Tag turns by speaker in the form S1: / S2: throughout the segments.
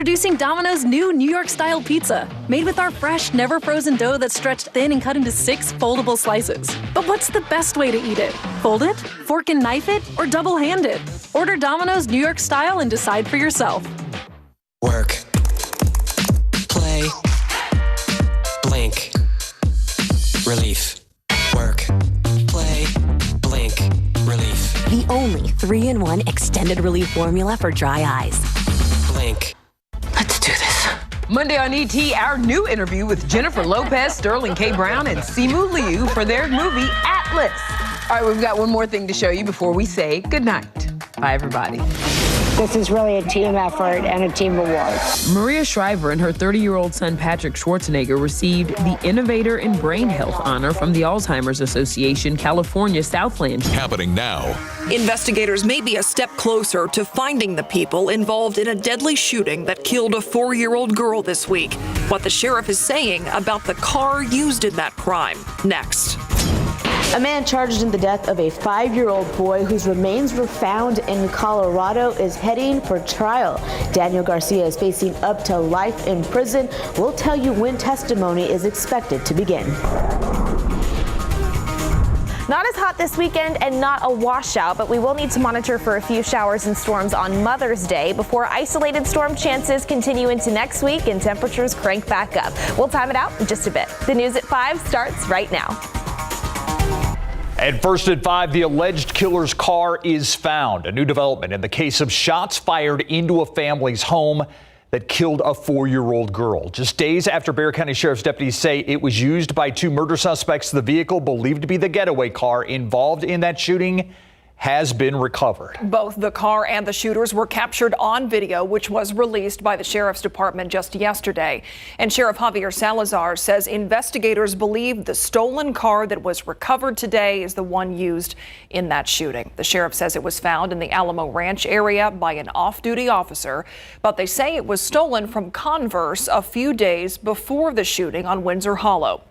S1: Introducing Domino's new New York-style pizza, made with our fresh, never-frozen dough that's stretched thin and cut into 6 foldable slices. But what's the best way to eat it? Fold it, fork and knife it, or double-handed? Order Domino's New York-style and decide for yourself.
S2: Work. Play. Blink. Relief. Work. Play. Blink. Relief.
S3: The only 3-in-1 extended relief formula for dry eyes.
S2: Blink.
S3: Let's do this.
S4: Monday on ET, our new interview with Jennifer Lopez, Sterling K. Brown, and Simu Liu for their movie Atlas. All right, we've got one more thing to show you before we say goodnight. Bye, everybody.
S5: This is really a team effort and a team award.
S4: Maria Shriver and her 30-year-old son Patrick Schwarzenegger received the Innovator in Brain Health honor from the Alzheimer's Association California Southland.
S6: Happening now.
S7: Investigators may be a step closer to finding the people involved in a deadly shooting that killed a 4-year-old girl this week. What the sheriff is saying about the car used in that crime. Next.
S8: A man charged in the death of a 5-year-old boy whose remains were found in Colorado is heading for trial. Daniel Garcia is facing up to life in prison. We'll tell you when testimony is expected to begin.
S9: Not as hot this weekend and not a washout, but we will need to monitor for a few showers and storms on Mother's Day before isolated storm chances continue into next week and temperatures crank back up. We'll time it out in just a bit. The news at 5 starts right now.
S10: And first at 5, the alleged killer's car is found. A new development in the case of shots fired into a family's home that killed a 4-year-old girl. Just days after Bexar County Sheriff's deputies say it was used by 2 murder suspects, the vehicle believed to be the getaway car involved in that shooting has been recovered.
S11: Both the car and the shooters were captured on video, which was released by the Sheriff's Department just yesterday. And Sheriff Javier Salazar says investigators believe the stolen car that was recovered today is the one used in that shooting. The sheriff says it was found in the Alamo Ranch area by an off-duty officer, but they say it was stolen from Converse a few days before the shooting on Windsor Hollow.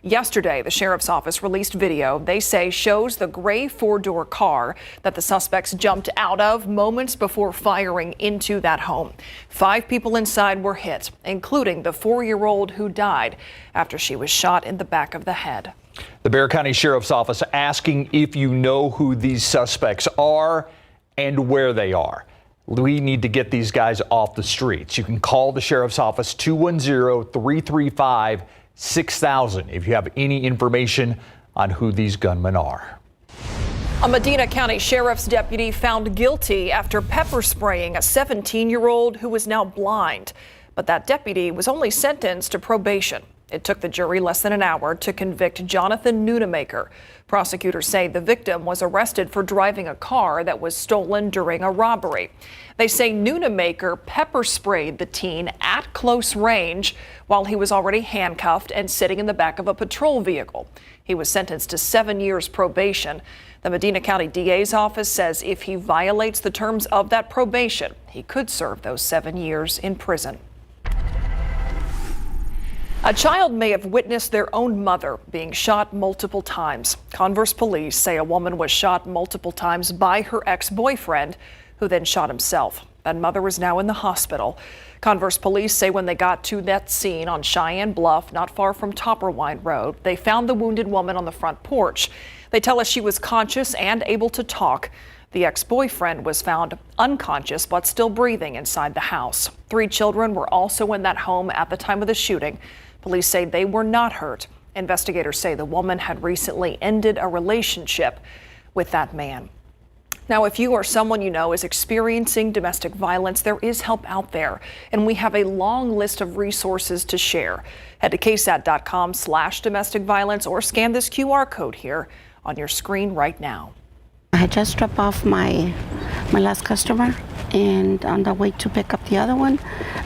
S11: Yesterday, the sheriff's office released video they say shows the gray 4-door car that the suspects jumped out of moments before firing into that home. 5 people inside were hit, including the 4-year-old who died after she was shot in the back of the head.
S10: The Bexar County Sheriff's Office asking if you know who these suspects are and where they are. We need to get these guys off the streets. You can call the Sheriff's Office 210-335-6000 if you have any information on who these gunmen are.
S11: A Medina County Sheriff's deputy found guilty after pepper spraying a 17-year-old who is now blind. But that deputy was only sentenced to probation. It took the jury less than an hour to convict Jonathan Nunemaker. Prosecutors say the victim was arrested for driving a car that was stolen during a robbery. They say Nunemaker pepper sprayed the teen at close range while he was already handcuffed and sitting in the back of a patrol vehicle. He was sentenced to 7 years probation. The Medina County DA's office says if he violates the terms of that probation, he could serve those 7 years in prison. A child may have witnessed their own mother being shot multiple times. Converse police say a woman was shot multiple times by her ex-boyfriend, who then shot himself. That mother is now in the hospital. Converse police say when they got to that scene on Cheyenne Bluff, not far from Topperwine Road, they found the wounded woman on the front porch. They tell us she was conscious and able to talk. The ex-boyfriend was found unconscious but still breathing inside the house. 3 children were also in that home at the time of the shooting. Police say they were not hurt. Investigators say the woman had recently ended a relationship with that man. Now, if you or someone you know is experiencing domestic violence, there is help out there, and we have a long list of resources to share. Head to KSAT.com/domestic violence or scan this QR code here on your screen right now.
S12: I had just dropped off my last customer, and on the way to pick up the other one,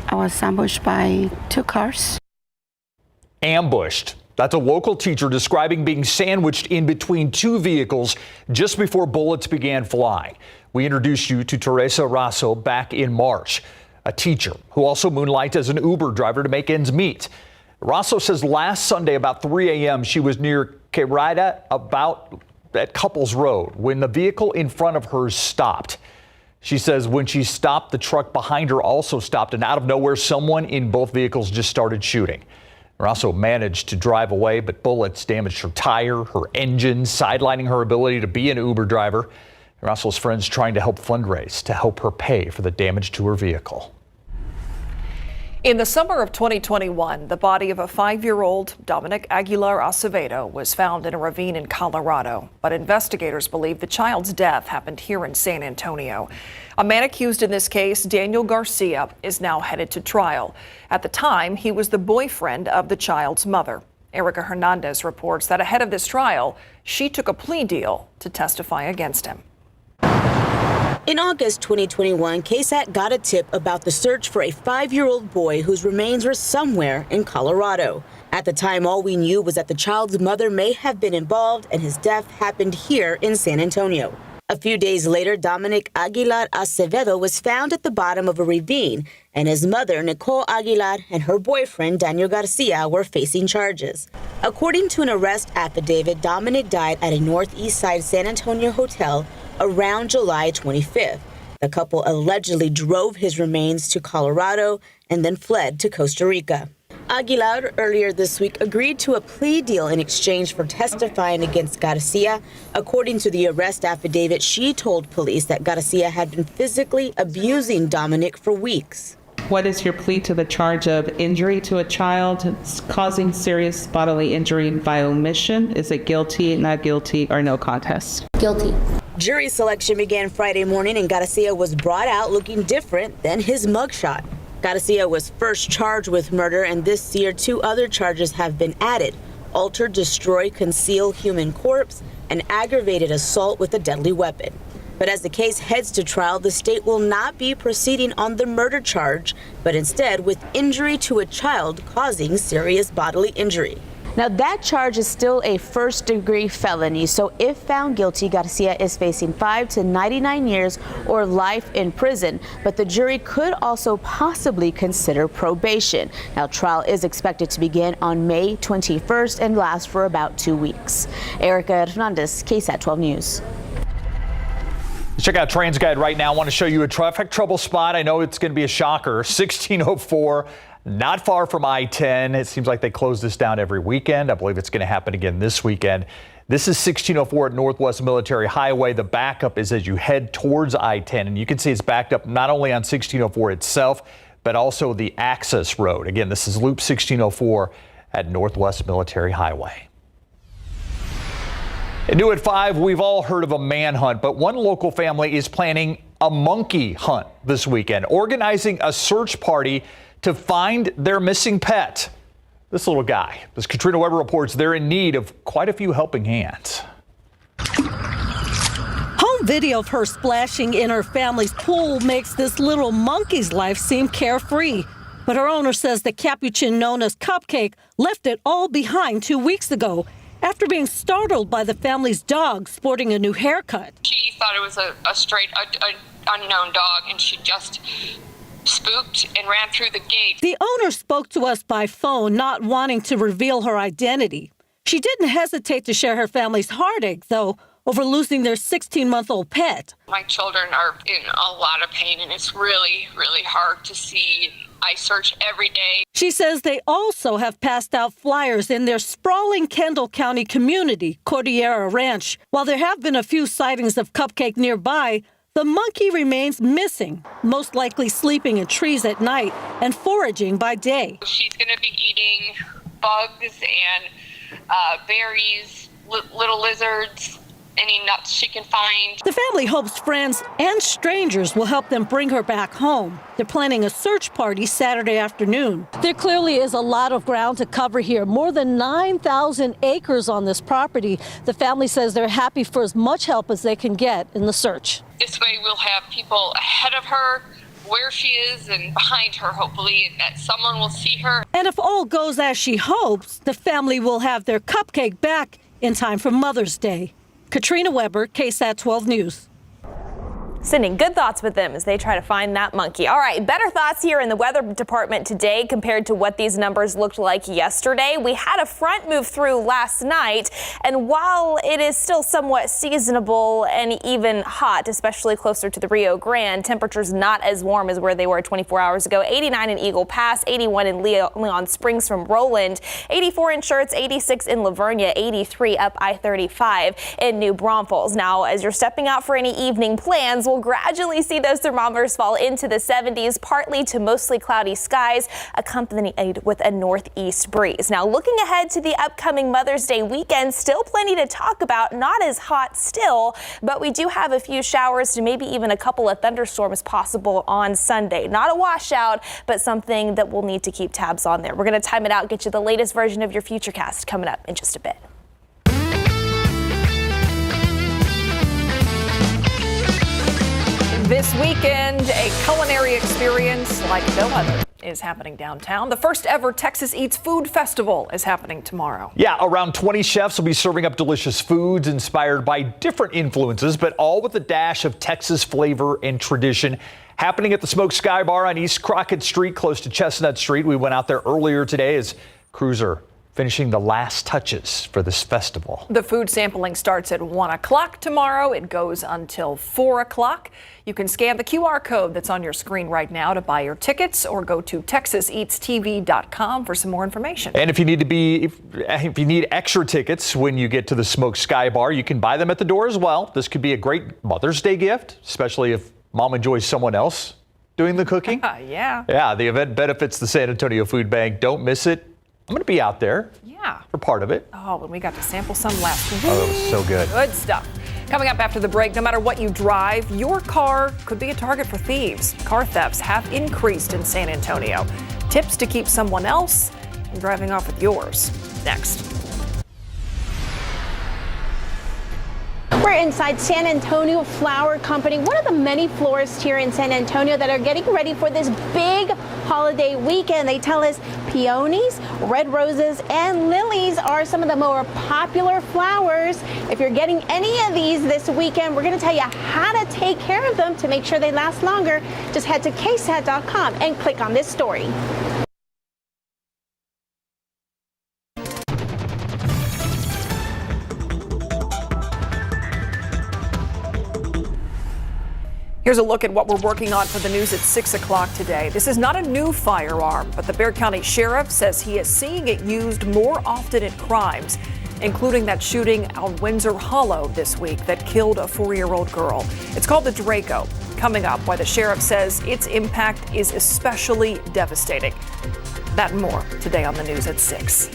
S12: I was ambushed by 2 cars.
S10: Ambushed. That's a local teacher describing being sandwiched in between 2 vehicles just before bullets began flying. We introduced you to Teresa Rasso back in March, a teacher who also moonlights as an Uber driver to make ends meet. Rasso says last Sunday about 3 a.m. she was near Quebrada about at Couples Road when the vehicle in front of her stopped. She says when she stopped, the truck behind her also stopped, and out of nowhere, someone in both vehicles just started shooting. Rasso managed to drive away, but bullets damaged her tire, her engine, sidelining her ability to be an Uber driver. Rasso's friends trying to help fundraise to help her pay for the damage to her vehicle.
S11: In the summer of 2021, the body of a 5-year-old, Dominic Aguilar Acevedo, was found in a ravine in Colorado. But investigators believe the child's death happened here in San Antonio. A man accused in this case, Daniel Garcia, is now headed to trial. At the time, he was the boyfriend of the child's mother. Erica Hernandez reports that ahead of this trial, she took a plea deal to testify against him.
S8: In August 2021, KSAT got a tip about the search for a 5-year-old boy whose remains were somewhere in Colorado. At the time, all we knew was that the child's mother may have been involved and his death happened here in San Antonio. A few days later, Dominic Aguilar Acevedo was found at the bottom of a ravine, and his mother, Nicole Aguilar, and her boyfriend, Daniel Garcia, were facing charges. According to an arrest affidavit, Dominic died at a northeast side San Antonio hotel around July 25th. The couple allegedly drove his remains to Colorado and then fled to Costa Rica. Aguilar earlier this week agreed to a plea deal in exchange for testifying against Garcia. According to the arrest affidavit, she told police that Garcia had been physically abusing Dominic for weeks.
S6: What is your plea to the charge of injury to a child, causing serious bodily injury by omission? Is it guilty, not guilty, or no contest?
S8: Guilty. Jury selection began Friday morning, and Garcia was brought out looking different than his mugshot. Garcia was first charged with murder, and this year 2 other charges have been added: alter, destroy, conceal human corpse, and aggravated assault with a deadly weapon. But as the case heads to trial, the state will not be proceeding on the murder charge, but instead with injury to a child causing serious bodily injury. Now, that charge is still a first-degree felony, so if found guilty, Garcia is facing 5 to 99 years or life in prison. But the jury could also possibly consider probation. Now, trial is expected to begin on May 21st and last for about 2 weeks. Erica Hernandez, KSAT 12 News.
S10: Check out TransGuide right now. I want to show you a traffic trouble spot. I know it's going to be a shocker. 1604. Not far from I-10. It seems like they close this down every weekend. I believe it's going to happen again this weekend. This is 1604 at Northwest Military Highway. The backup is as you head towards I-10, and you can see it's backed up not only on 1604 itself, but also the access road. Again, this is Loop 1604 at Northwest Military Highway. And new at 5, we've all heard of a manhunt, but one local family is planning a monkey hunt this weekend, organizing a search party to find their missing pet. This little guy, as Katrina Weber reports, they're in need of quite a few helping hands.
S13: Home video of her splashing in her family's pool makes this little monkey's life seem carefree. But her owner says the capuchin known as Cupcake left it all behind 2 weeks ago after being startled by the family's dog sporting a new haircut.
S14: She thought it was a straight unknown dog, and she just spooked and ran through the gate.
S13: The owner spoke to us by phone, not wanting to reveal her identity. She didn't hesitate to share her family's heartache, though, over losing their 16-month-old pet.
S14: My children are in a lot of pain, and it's really, really hard to see. I search every day.
S13: She says they also have passed out flyers in their sprawling Kendall County community, Cordillera Ranch. While there have been a few sightings of Cupcake nearby, the monkey remains missing, most likely sleeping in trees at night and foraging by day.
S14: She's going to be eating bugs and berries, little lizards, any nuts she can find.
S13: The family hopes friends and strangers will help them bring her back home. They're planning a search party Saturday afternoon. There clearly is a lot of ground to cover here, more than 9,000 acres on this property. The family says they're happy for as much help as they can get in the search.
S14: This way we'll have people ahead of her, where she is, and behind her, hopefully, and that someone will see her.
S13: And if all goes as she hopes, the family will have their Cupcake back in time for Mother's Day. Katrina Weber, KSAT 12 News.
S9: Sending good thoughts with them as they try to find that monkey. All right, better thoughts here in the weather department today compared to what these numbers looked like yesterday. We had a front move through last night, and while it is still somewhat seasonable and even hot, especially closer to the Rio Grande, temperatures not as warm as where they were 24 hours ago. 89 in Eagle Pass, 81 in Leon Springs from Roland, 84 in Schertz, 86 in Lavernia, 83 up I-35 in New Braunfels. Now, as you're stepping out for any evening plans, we'll gradually see those thermometers fall into the 70s, partly to mostly cloudy skies, accompanied with a northeast breeze. Now, looking ahead to the upcoming Mother's Day weekend, still plenty to talk about, not as hot still, but we do have a few showers to maybe even a couple of thunderstorms possible on Sunday. Not a washout, but something that we'll need to keep tabs on there. We're going to time it out, get you the latest version of your Futurecast coming up in just a bit.
S11: This weekend, a culinary experience like no other is happening downtown. The first ever Texas Eats Food Festival is happening tomorrow.
S10: Yeah, around 20 chefs will be serving up delicious foods inspired by different influences, but all with a dash of Texas flavor and tradition. Happening at the Smoke Sky Bar on East Crockett Street, close to Chestnut Street. We went out there earlier today as crews are finishing the last touches for this festival.
S11: The food sampling starts at 1 o'clock tomorrow. It goes until 4 o'clock. You can scan the QR code that's on your screen right now to buy your tickets, or go to texaseatstv.com for some more information.
S10: And if you need extra tickets when you get to the Smoke Sky Bar, you can buy them at the door as well. This could be a great Mother's Day gift, especially if mom enjoys someone else doing the cooking.
S11: Yeah.
S10: Yeah, the event benefits the San Antonio Food Bank. Don't miss it. I'm going to be out there.
S11: Yeah.
S10: For part of it.
S11: Oh, and we got to sample some last week.
S10: Oh, it was so good.
S11: Good stuff. Coming up after the break, no matter what you drive, your car could be a target for thieves. Car thefts have increased in San Antonio. Tips to keep someone else from driving off with yours. Next.
S15: We're inside San Antonio Flower Company, one of the many florists here in San Antonio that are getting ready for this big holiday weekend. They tell us peonies, red roses, and lilies are some of the more popular flowers. If you're getting any of these this weekend, we're going to tell you how to take care of them to make sure they last longer. Just head to KSAT.com and click on this story.
S11: Here's a look at what we're working on for the news at 6 o'clock today. This is not a new firearm, but the Bexar County Sheriff says he is seeing it used more often in crimes, including that shooting out Windsor Hollow this week that killed a 4-year-old girl. It's called the Draco. Coming up, why the sheriff says its impact is especially devastating. That and more today on the news at 6.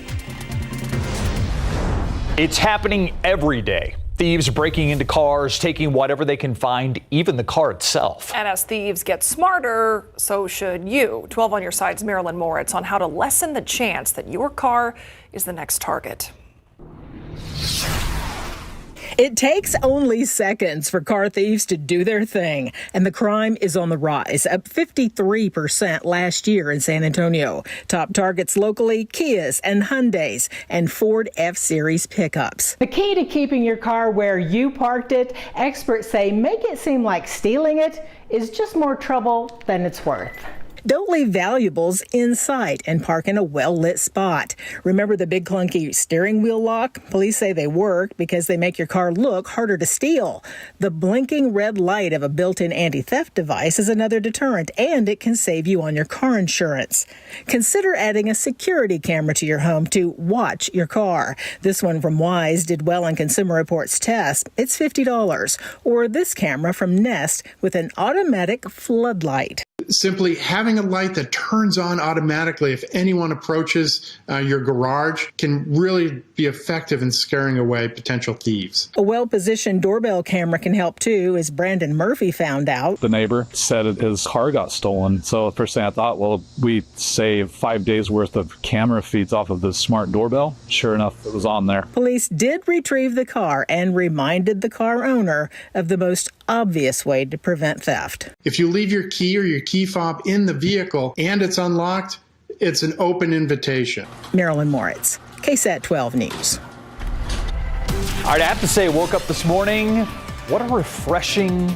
S10: It's happening every day. Thieves breaking into cars, taking whatever they can find, even the car itself.
S11: And as thieves get smarter, so should you. 12 on your side's Marilyn Moritz on how to lessen the chance that your car is the next target.
S16: It takes only seconds for car thieves to do their thing, and the crime is on the rise, up 53% last year in San Antonio. Top targets locally, Kias and Hyundais and Ford F-Series pickups.
S17: The key to keeping your car where you parked it, experts say make it seem like stealing it is just more trouble than it's worth.
S16: Don't leave valuables in sight and park in a well-lit spot. Remember the big clunky steering wheel lock? Police say they work because they make your car look harder to steal. The blinking red light of a built-in anti-theft device is another deterrent, and it can save you on your car insurance. Consider adding a security camera to your home to watch your car. This one from Wise did well on Consumer Reports test. It's $50. Or this camera from Nest with an automatic floodlight.
S18: Simply having a light that turns on automatically if anyone approaches your garage can really be effective in scaring away potential thieves.
S16: A well-positioned doorbell camera can help too, as Brandon Murphy found out.
S19: The neighbor said his car got stolen. So the first thing I thought, well, we saved 5 days worth of camera feeds off of the smart doorbell. Sure enough, it was on there.
S16: Police did retrieve the car and reminded the car owner of the most obvious way to prevent theft.
S18: If you leave your key or your key fob in the vehicle and it's unlocked, it's an open invitation.
S16: Marilyn Moritz, KSAT 12 News.
S10: All right, I have to say, woke up this morning, what a refreshing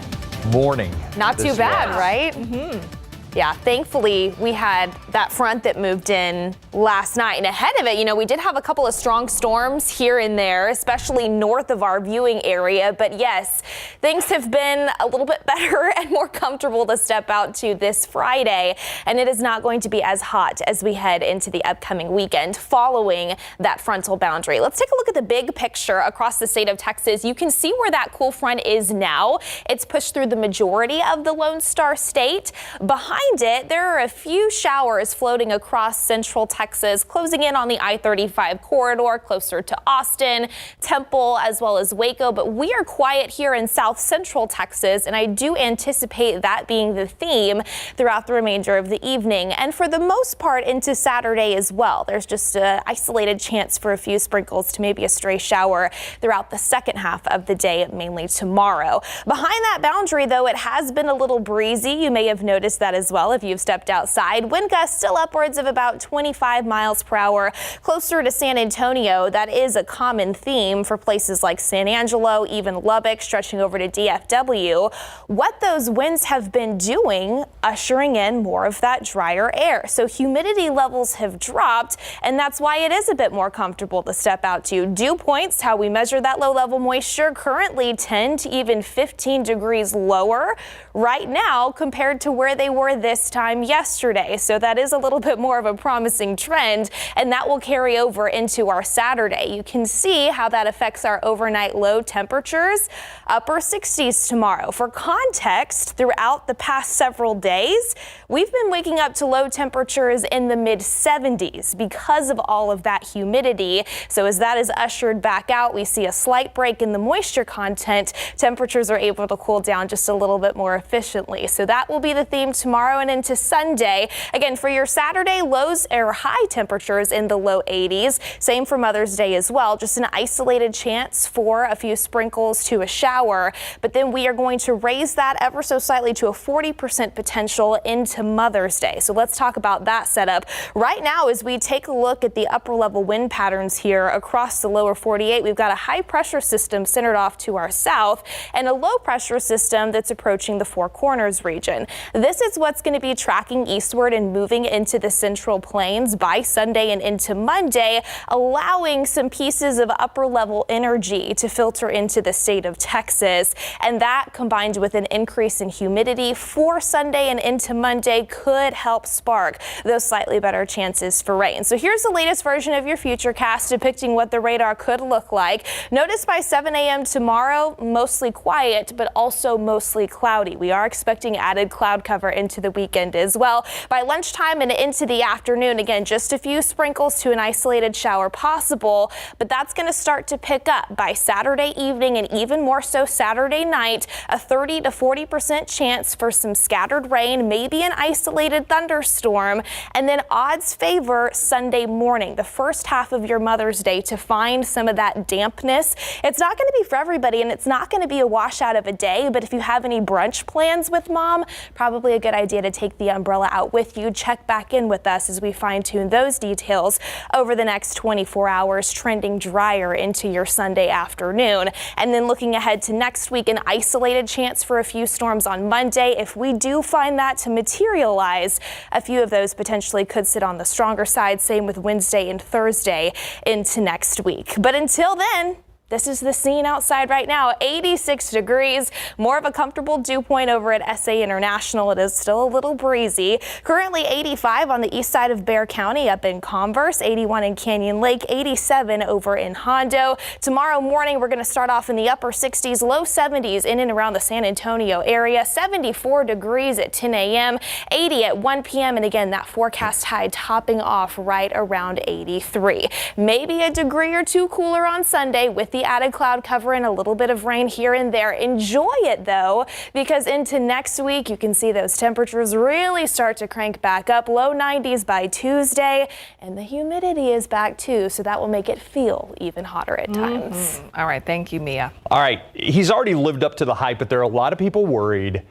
S10: morning.
S9: Not too bad,
S10: way.
S9: right? Mm-hmm. Yeah, thankfully we had that front that moved in last night. And ahead of it, we did have a couple of strong storms here and there, especially north of our viewing area. But yes, things have been a little bit better and more comfortable to step out to this Friday. And it is not going to be as hot as we head into the upcoming weekend following that frontal boundary. Let's take a look at the big picture across the state of Texas. You can see where that cool front is now. It's pushed through the majority of the Lone Star State. Behind it, there are a few showers floating across central Texas, closing in on the I-35 corridor closer to Austin, Temple, as well as Waco. But we are quiet here in south central Texas, and I do anticipate that being the theme throughout the remainder of the evening and for the most part into Saturday as well. There's just an isolated chance for a few sprinkles to maybe a stray shower throughout the second half of the day, mainly tomorrow. Behind that boundary, though, it has been a little breezy. You may have noticed that as well if you've stepped outside. Wind gusts still upwards of about 25 miles per hour closer to San Antonio. That is a common theme for places like San Angelo, even Lubbock, stretching over to DFW. What those winds have been doing, ushering in more of that drier air. So humidity levels have dropped, and that's why it is a bit more comfortable to step out to. Dew points, how we measure that low level moisture, currently 10 to even 15 degrees lower right now compared to where they were this time yesterday. So that is a little bit more of a promising trend, and that will carry over into our Saturday. You can see how that affects our overnight low temperatures, upper 60s tomorrow. For context, throughout the past several days, we've been waking up to low temperatures in the mid 70s because of all of that humidity. So as that is ushered back out, we see a slight break in the moisture content. Temperatures are able to cool down just a little bit more efficiently. So that will be the theme tomorrow and into Sunday. Again, for your Saturday, lows or high temperatures in the low 80s. Same for Mother's Day as well. Just an isolated chance for a few sprinkles to a shower. But then we are going to raise that ever so slightly to a 40% potential into Mother's Day. So let's talk about that setup. Right now, as we take a look at the upper level wind patterns here across the lower 48, we've got a high pressure system centered off to our south and a low pressure system that's approaching the Four Corners region. This is what's going to be tracking eastward and moving into the central plains by Sunday and into Monday, allowing some pieces of upper level energy to filter into the state of Texas. And that combined with an increase in humidity for Sunday and into Monday could help spark those slightly better chances for rain. So here's the latest version of your futurecast depicting what the radar could look like. Notice by 7 a.m. tomorrow, mostly quiet, but also mostly cloudy. We are expecting added cloud cover into the weekend as well. By lunchtime and into the afternoon, again, just a few sprinkles to an isolated shower possible, but that's going to start to pick up by Saturday evening and even more so Saturday night. A 30 to 40% chance for some scattered rain, maybe an isolated thunderstorm, and then odds favor Sunday morning, the first half of your Mother's Day, to find some of that dampness. It's not going to be for everybody, and it's not going to be a washout of a day, but if you have any brunch plans with mom, probably a good idea to take the umbrella out with you. Check back in with us as we fine-tune those details over the next 24 hours, trending drier into your Sunday afternoon. And then looking ahead to next week, an isolated chance for a few storms on Monday. If we do find that to materialize, a few of those potentially could sit on the stronger side. Same with Wednesday and Thursday into next week. But until then, this is the scene outside right now, 86 degrees, more of a comfortable dew point over at SA International. It is still a little breezy. Currently 85 on the east side of Bexar County up in Converse, 81 in Canyon Lake, 87 over in Hondo. Tomorrow morning, we're going to start off in the upper 60s, low 70s in and around the San Antonio area, 74 degrees at 10 a.m., 80 at 1 p.m. And again, that forecast high topping off right around 83. Maybe a degree or two cooler on Sunday with the added cloud cover and a little bit of rain here and there. Enjoy it though, because into next week you can see those temperatures really start to crank back up. Low 90s by Tuesday, and the humidity is back too, so that will make it feel even hotter at times.
S4: All right, thank you, Mia.
S10: All right, he's already lived up to the hype, but there are a lot of people worried.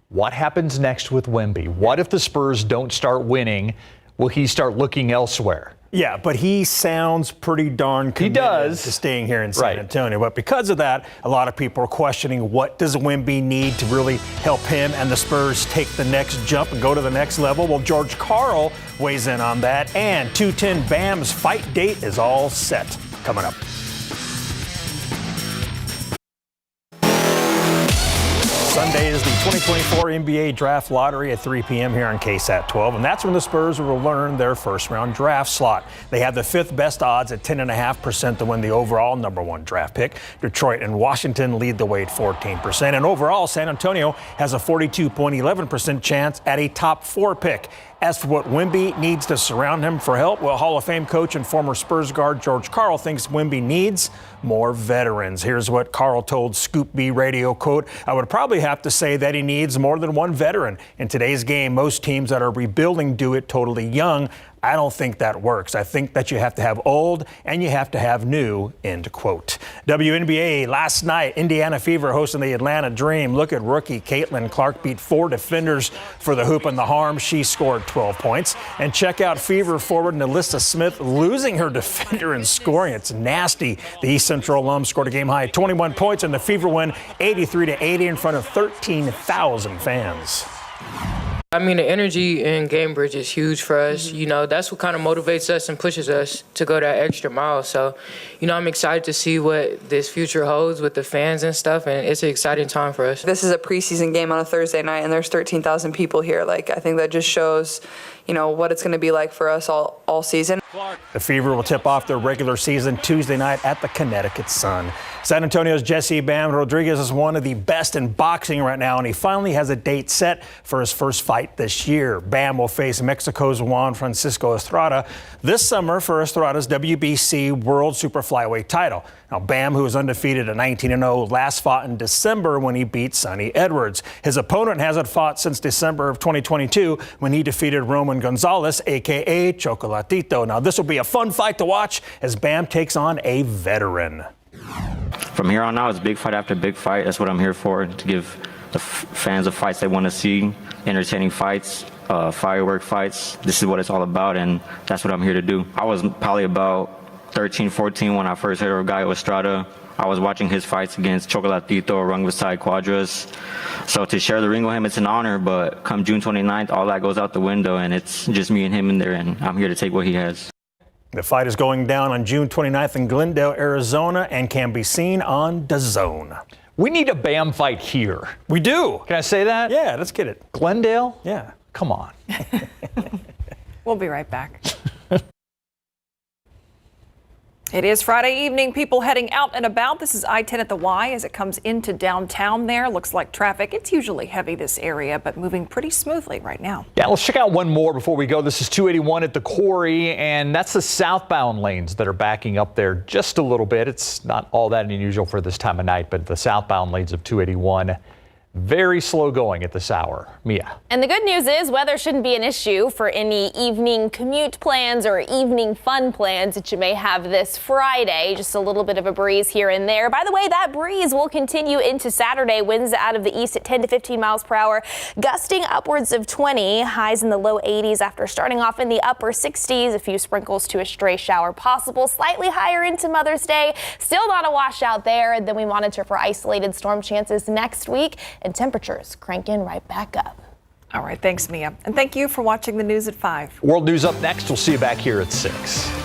S10: What happens next with Wemby? What if the Spurs don't start winning? Will he start looking elsewhere?
S20: Yeah, but he sounds pretty darn committed to staying here in San Antonio. But because of that, a lot of people are questioning, what does Wemby need to really help him and the Spurs take the next jump and go to the next level? Well, George Karl weighs in on that, and 210 Bam's fight date is all set. Coming up. Sunday is the 2024 NBA Draft Lottery at 3 p.m. here on KSAT 12, and that's when the Spurs will learn their first-round draft slot. They have the 5th best odds at 10.5% to win the overall #1 draft pick. Detroit and Washington lead the way at 14%, and overall, San Antonio has a 42.11% chance at a top 4 pick. As for what Wemby needs to surround him for help, well, Hall of Fame coach and former Spurs guard George Karl thinks Wemby needs more veterans. Here's what Karl told Scoop B Radio, quote, "I would probably have to say that he needs more than one veteran. In today's game, most teams that are rebuilding do it totally young. I don't think that works. I think that you have to have old and you have to have new," end quote. WNBA last night, Indiana Fever hosting the Atlanta Dream. Look at rookie Caitlin Clark beat 4 defenders for the hoop and the harm. She scored 12 points. And check out Fever forward Nalissa Smith losing her defender in scoring. It's nasty. The East Central alum scored a game-high 21 points, and the Fever win 83-80 in front of 13,000 fans.
S21: I mean, the energy in Gamebridge is huge for us. You know, that's what kind of motivates us and pushes us to go that extra mile. So, you know, I'm excited to see what this future holds with the fans and stuff, and it's an exciting time for us.
S22: This is a preseason game on a Thursday night, and there's 13,000 people here. Like, I think that just shows, you know, what it's going to be like for us all season.
S20: The Fever will tip off their regular season Tuesday night at the Connecticut Sun. San Antonio's Jesse Bam Rodriguez is one of the best in boxing right now, and he finally has a date set for his first fight this year. Bam will face Mexico's Juan Francisco Estrada this summer for Estrada's WBC World Super Flyweight title. Now, Bam, who is undefeated at 19-0, last fought in December when he beat Sonny Edwards. His opponent hasn't fought since December of 2022 when he defeated Roman Gonzalez, a.k.a. Chocolatito. Now, this will be a fun fight to watch as Bam takes on a veteran.
S23: From here on out, it's big fight after big fight. That's what I'm here for, to give the fans the fights they want to see, entertaining fights, firework fights. This is what it's all about, and that's what I'm here to do. I was probably about 13, 14 when I first heard of Gallo Estrada. I was watching his fights against Chocolatito, Rungvisai Quadras. So to share the ring with him, it's an honor, but come June 29th, all that goes out the window, and it's just me and him in there, and I'm here to take what he has.
S20: The fight is going down on June 29th in Glendale, Arizona, and can be seen on DAZN.
S10: We need a Bam fight here.
S20: We do.
S10: Can I say that?
S20: Yeah, let's get it.
S10: Glendale?
S20: Yeah.
S10: Come on.
S11: We'll be right back. It is Friday evening. People heading out and about. This is I-10 at the Y as it comes into downtown there. Looks like traffic. It's usually heavy this area, but moving pretty smoothly right now.
S10: Yeah, let's check out one more before we go. This is 281 at the Quarry, and that's the southbound lanes that are backing up there just a little bit. It's not all that unusual for this time of night, but the southbound lanes of 281, very slow going at this hour. Mia.
S9: And the good news is weather shouldn't be an issue for any evening commute plans or evening fun plans that you may have this Friday. Just a little bit of a breeze here and there. By the way, that breeze will continue into Saturday. Winds out of the east at 10 to 15 miles per hour, gusting upwards of 20, highs in the low 80s after starting off in the upper 60s. A few sprinkles to a stray shower possible, slightly higher into Mother's Day. Still not a washout there. And then we monitor for isolated storm chances next week, and temperatures cranking right back up.
S11: All right, thanks, Mia. And thank you for watching the news at 5.
S10: World News up next. We'll see you back here at 6.